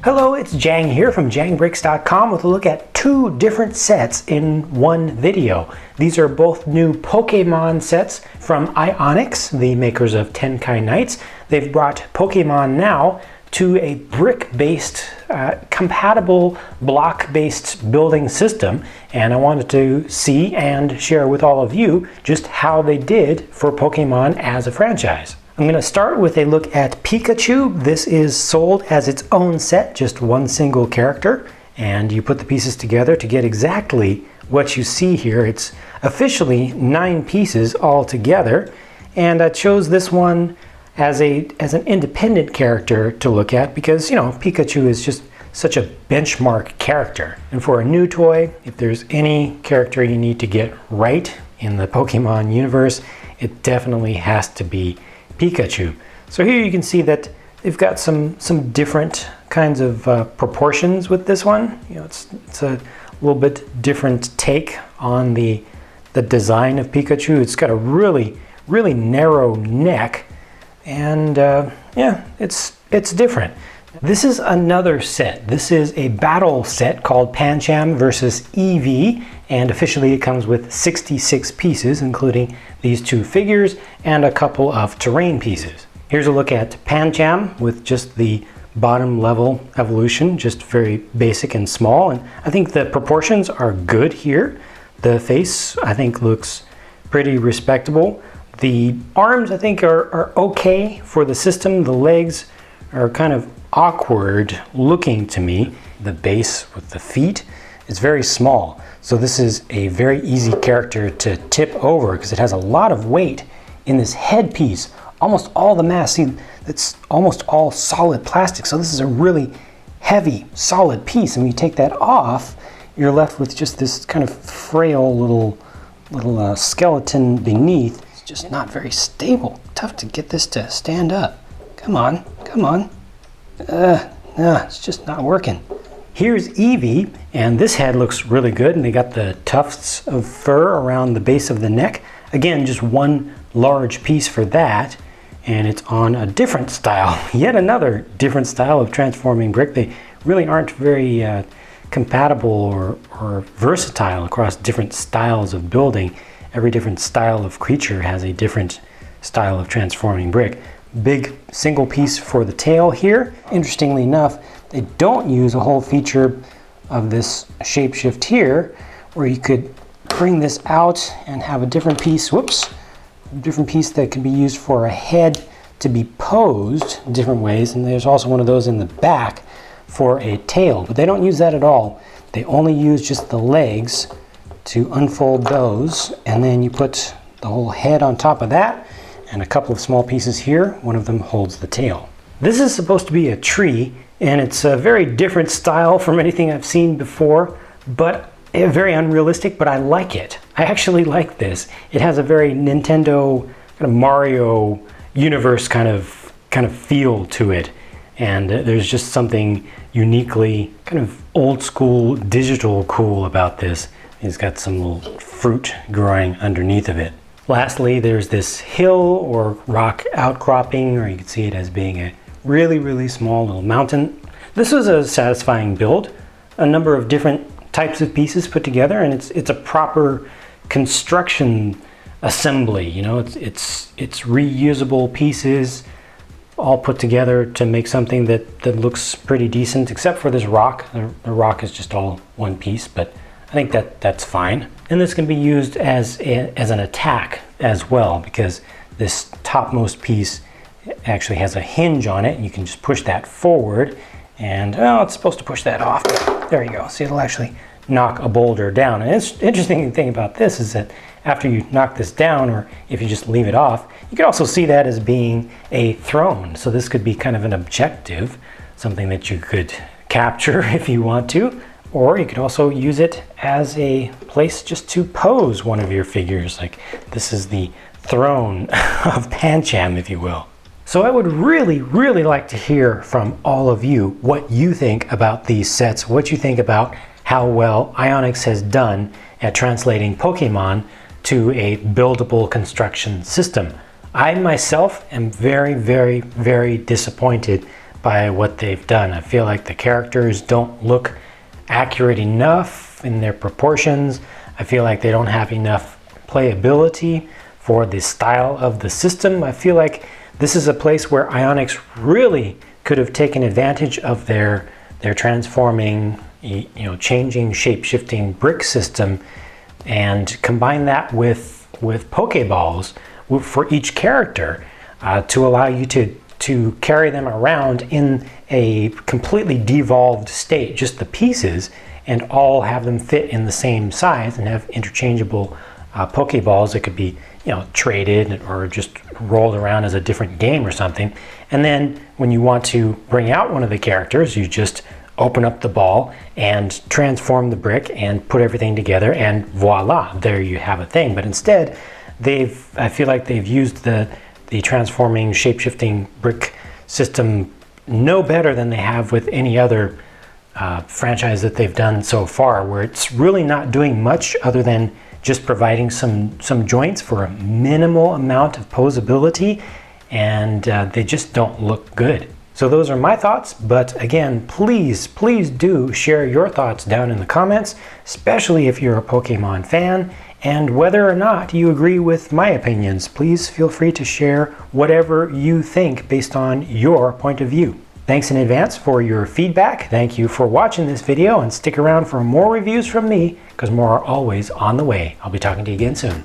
Hello, it's Jang here from JangBricks.com with a look at two different sets in one video. These are both new Pokemon sets from Ionix, the makers of Tenkai Knights. They've brought Pokemon Now to a brick-based, compatible block-based building system, and I wanted to see and share with all of you just how they did for Pokemon as a franchise. I'm going to start with a look at Pikachu. This is sold as its own set, just one single character, and you put the pieces together to get exactly what you see here. It's officially 9 pieces all together, and I chose this one as an independent character to look at because, you know, Pikachu is just such a benchmark character. And for a new toy, if there's any character you need to get right in the Pokemon universe, it definitely has to be Pikachu. So here you can see that they've got some different kinds of proportions with this one. You know, it's a little bit different take on the design of Pikachu. It's got a really narrow neck, and yeah, it's different. This is another set. This is a battle set called Pancham versus Eevee, and officially it comes with 66 pieces, including these 2 figures and a couple of terrain pieces. Here's a look at Pancham with just the bottom level evolution, just very basic and small, and I think the proportions are good here. The face, I think, looks pretty respectable. The arms, I think, are okay for the system. The legs are kind of awkward looking to me. The base with the feet is very small, so this is a very easy character to tip over because it has a lot of weight in this head piece. Almost all the mass, see, it's almost all solid plastic, so this is a really heavy solid piece, and when you take that off, you're left with just this kind of frail little skeleton beneath. It's just not very stable. Tough to get this to stand up. Come on. It's just not working. Here's Eevee, and this head looks really good, and they got the tufts of fur around the base of the neck. Again, just one large piece for that, and it's on a different style, yet another different style of transforming brick. They really aren't very compatible or versatile across different styles of building. Every different style of creature has a different style of transforming brick. Big single piece for the tail here. Interestingly enough, they don't use a whole feature of this shapeshift here, where you could bring this out and have a different piece, different piece that can be used for a head to be posed in different ways, and there's also one of those in the back for a tail, but they don't use that at all. They only use just the legs to unfold those, and then you put the whole head on top of that, and a couple of small pieces here. One of them holds the tail. This is supposed to be a tree, and it's a very different style from anything I've seen before, but very unrealistic, but I like it. I actually like this. It has a very Nintendo kind of Mario universe kind of feel to it, and there's just something uniquely kind of old school digital cool about this. It's got some little fruit growing underneath of it. Lastly, there's this hill or rock outcropping, or you can see it as being a really small little mountain. This was a satisfying build. A number of different types of pieces put together, and it's a proper construction assembly. You know, it's reusable pieces all put together to make something that looks pretty decent, except for this rock. The rock is just all one piece, but I think that's fine. And this can be used as an attack as well, because this topmost piece actually has a hinge on it, and you can just push that forward, and it's supposed to push that off. There you go. See, it'll actually knock a boulder down. And it's interesting thing about this is that after you knock this down, or if you just leave it off, you can also see that as being a throne. So this could be kind of an objective, something that you could capture if you want to. Or you could also use it as a place just to pose one of your figures. Like, this is the throne of Pancham, if you will. So I would really like to hear from all of you what you think about these sets, what you think about how well Ionix has done at translating Pokemon to a buildable construction system. I myself am very disappointed by what they've done. I feel like the characters don't look accurate enough in their proportions. I feel like they don't have enough playability for the style of the system. I feel like this is a place where Ionix really could have taken advantage of their transforming, changing, shape-shifting brick system and combine that with Pokeballs for each character to allow you to carry them around in a completely devolved state, just the pieces, and all have them fit in the same size and have interchangeable Pokeballs that could be traded or just rolled around as a different game or something. And then when you want to bring out one of the characters, you just open up the ball and transform the brick and put everything together, and voila, there you have a thing. But instead, I feel like they've used the transforming, shape-shifting brick system no better than they have with any other franchise that they've done so far, where it's really not doing much other than just providing some joints for a minimal amount of posability, and they just don't look good. So those are my thoughts, but again, please do share your thoughts down in the comments, especially if you're a Pokemon fan, and whether or not you agree with my opinions. Please feel free to share whatever you think based on your point of view. Thanks in advance for your feedback. Thank you for watching this video, and stick around for more reviews from me, because more are always on the way. I'll be talking to you again soon.